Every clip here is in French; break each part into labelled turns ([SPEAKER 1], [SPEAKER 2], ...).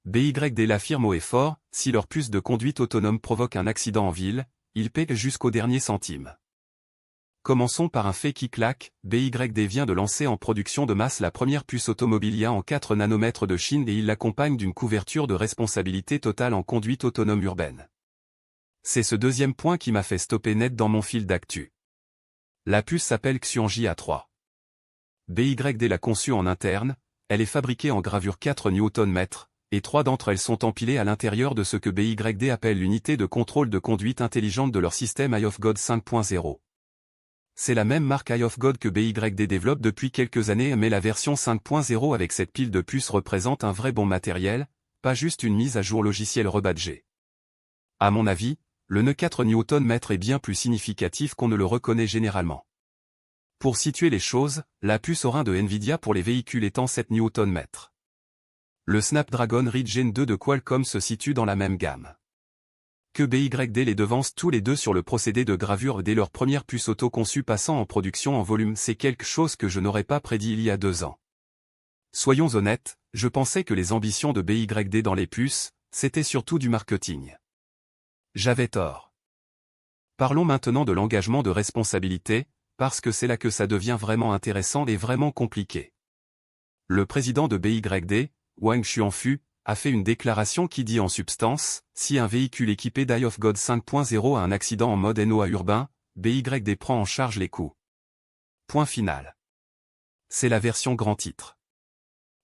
[SPEAKER 1] BYD l'affirme haut et fort, si leur puce de conduite autonome provoque un accident en ville, ils paient jusqu'au dernier centime. Commençons par un fait qui claque, BYD vient de lancer en production de masse la première puce automobile IA en 4 nanomètres de Chine et il l'accompagne d'une couverture de responsabilité totale en conduite autonome urbaine. C'est ce deuxième point qui m'a fait stopper net dans mon fil d'actu. La puce s'appelle Xuanji A3. BYD l'a conçue en interne, elle est fabriquée en gravure 4 Nm, et 3 d'entre elles sont empilées à l'intérieur de ce que BYD appelle l'unité de contrôle de conduite intelligente de leur système Eye of God 5.0. C'est la même marque Eye of God que BYD développe depuis quelques années mais la version 5.0 avec cette pile de puces représente un vrai bon matériel, pas juste une mise à jour logicielle rebadgée. À mon avis, le nœud 4 Nm est bien plus significatif qu'on ne le reconnaît généralement. Pour situer les choses, la puce Orin de Nvidia pour les véhicules étant 7 Nm. Le Snapdragon Ride Gen 2 de Qualcomm se situe dans la même gamme. Que BYD les devance tous les deux sur le procédé de gravure dès leur première puce auto conçue passant en production en volume, c'est quelque chose que je n'aurais pas prédit il y a 2 ans. Soyons honnêtes, je pensais que les ambitions de BYD dans les puces, c'était surtout du marketing. J'avais tort. Parlons maintenant de l'engagement de responsabilité, parce que c'est là que ça devient vraiment intéressant et vraiment compliqué. Le président de BYD, Wang Xuanfu, a fait une déclaration qui dit en substance, si un véhicule équipé d'Eye of God 5.0 a un accident en mode NOA urbain, BYD prend en charge les coûts. Point final. C'est la version grand titre.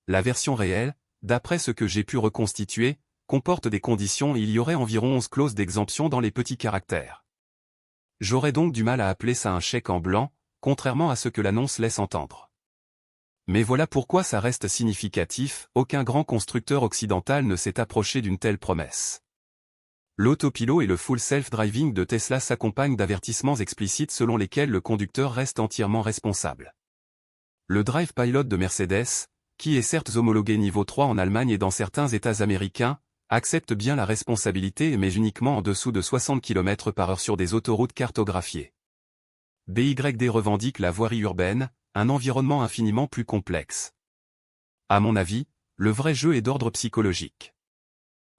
[SPEAKER 1] La version réelle, d'après ce que j'ai pu reconstituer, comporte des conditions et il y aurait environ 11 clauses d'exemption dans les petits caractères. J'aurais donc du mal à appeler ça un chèque en blanc, contrairement à ce que l'annonce laisse entendre. Mais voilà pourquoi ça reste significatif, aucun grand constructeur occidental ne s'est approché d'une telle promesse. L'autopilot et le full self-driving de Tesla s'accompagnent d'avertissements explicites selon lesquels le conducteur reste entièrement responsable. Le Drive Pilot de Mercedes, qui est certes homologué niveau 3 en Allemagne et dans certains États américains, accepte bien la responsabilité mais uniquement en dessous de 60 km/h sur des autoroutes cartographiées. BYD revendique la voirie urbaine, un environnement infiniment plus complexe. À mon avis, le vrai jeu est d'ordre psychologique.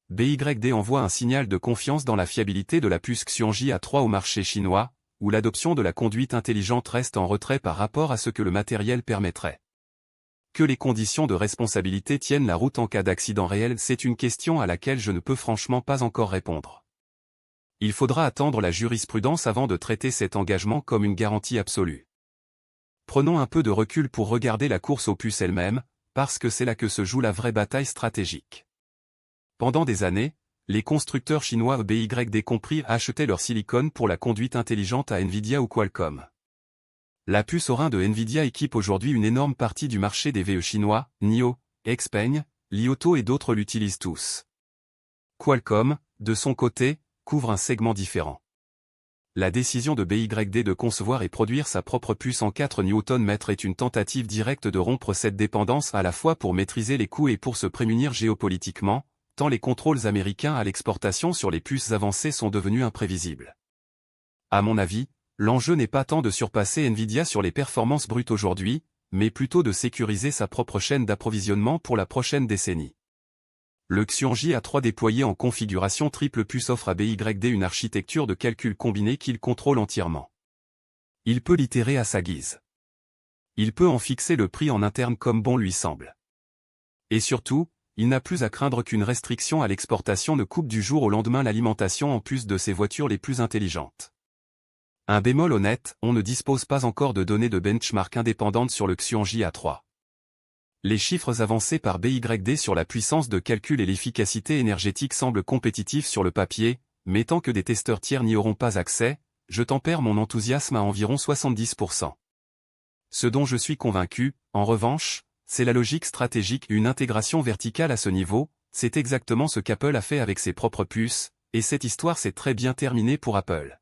[SPEAKER 1] BYD envoie un signal de confiance dans la fiabilité de la puce Xuanji A3 au marché chinois, où l'adoption de la conduite intelligente reste en retrait par rapport à ce que le matériel permettrait. Que les conditions de responsabilité tiennent la route en cas d'accident réel, c'est une question à laquelle je ne peux franchement pas encore répondre. Il faudra attendre la jurisprudence avant de traiter cet engagement comme une garantie absolue. Prenons un peu de recul pour regarder la course aux puces elle-même, parce que c'est là que se joue la vraie bataille stratégique. Pendant des années, les constructeurs chinois BYD compris achetaient leur silicone pour la conduite intelligente à Nvidia ou Qualcomm. La puce Orin de Nvidia équipe aujourd'hui une énorme partie du marché des VE chinois, NIO, Xpeng, Li Auto et d'autres l'utilisent tous. Qualcomm, de son côté, couvre un segment différent. La décision de BYD de concevoir et produire sa propre puce en 4 Nm est une tentative directe de rompre cette dépendance à la fois pour maîtriser les coûts et pour se prémunir géopolitiquement, tant les contrôles américains à l'exportation sur les puces avancées sont devenus imprévisibles. À mon avis, l'enjeu n'est pas tant de surpasser Nvidia sur les performances brutes aujourd'hui, mais plutôt de sécuriser sa propre chaîne d'approvisionnement pour la prochaine décennie. Le Xuanji A3 déployé en configuration triple puce offre à BYD une architecture de calcul combinée qu'il contrôle entièrement. Il peut l'itérer à sa guise. Il peut en fixer le prix en interne comme bon lui semble. Et surtout, il n'a plus à craindre qu'une restriction à l'exportation ne coupe du jour au lendemain l'alimentation en puces de ses voitures les plus intelligentes. Un bémol honnête, on ne dispose pas encore de données de benchmark indépendantes sur le Xuanji A3. Les chiffres avancés par BYD sur la puissance de calcul et l'efficacité énergétique semblent compétitifs sur le papier, mais tant que des testeurs tiers n'y auront pas accès, je tempère mon enthousiasme à environ 70%. Ce dont je suis convaincu, en revanche, c'est la logique stratégique. Une intégration verticale à ce niveau, c'est exactement ce qu'Apple a fait avec ses propres puces, et cette histoire s'est très bien terminée pour Apple.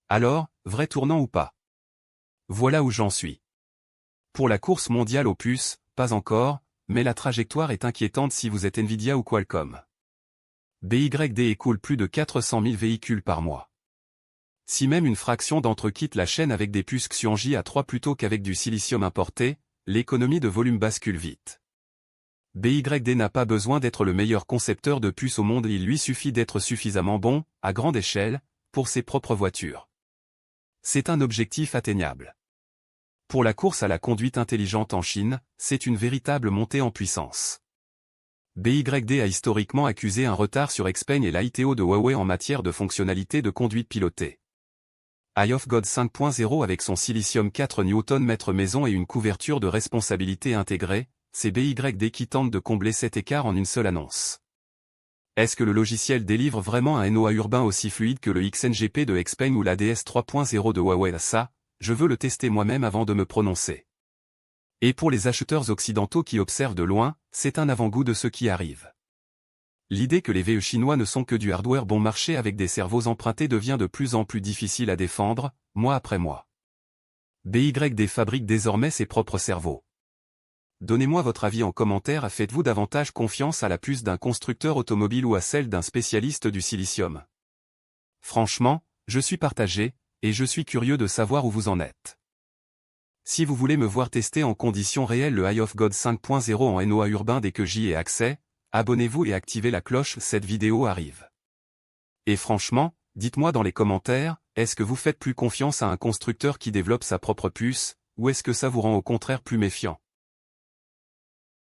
[SPEAKER 1] Alors, vrai tournant ou pas? Voilà où j'en suis. Pour la course mondiale aux puces, pas encore, mais la trajectoire est inquiétante si vous êtes Nvidia ou Qualcomm. BYD écoule plus de 400 000 véhicules par mois. Si même une fraction d'entre eux quitte la chaîne avec des puces Xuanji A3 plutôt qu'avec du silicium importé, l'économie de volume bascule vite. BYD n'a pas besoin d'être le meilleur concepteur de puces au monde, il lui suffit d'être suffisamment bon, à grande échelle, pour ses propres voitures. C'est un objectif atteignable. Pour la course à la conduite intelligente en Chine, c'est une véritable montée en puissance. BYD a historiquement accusé un retard sur Xpeng et l'ITO de Huawei en matière de fonctionnalités de conduite pilotée. Eye of God 5.0 avec son silicium 4 Nm maison et une couverture de responsabilité intégrée, c'est BYD qui tente de combler cet écart en une seule annonce. Est-ce que le logiciel délivre vraiment un NOA urbain aussi fluide que le XNGP de Xpeng ou l'ADS 3.0 de Huawei? Ça, je veux le tester moi-même avant de me prononcer. Et pour les acheteurs occidentaux qui observent de loin, c'est un avant-goût de ce qui arrive. L'idée que les VE chinois ne sont que du hardware bon marché avec des cerveaux empruntés devient de plus en plus difficile à défendre, mois après mois. BYD fabrique désormais ses propres cerveaux. Donnez-moi votre avis en commentaire. Faites-vous davantage confiance à la puce d'un constructeur automobile ou à celle d'un spécialiste du silicium? Franchement, je suis partagé, et je suis curieux de savoir où vous en êtes. Si vous voulez me voir tester en conditions réelles le Eye of God 5.0 en NOA urbain dès que j'y ai accès, abonnez-vous et activez la cloche, cette vidéo arrive. Et franchement, dites-moi dans les commentaires, est-ce que vous faites plus confiance à un constructeur qui développe sa propre puce, ou est-ce que ça vous rend au contraire plus méfiant?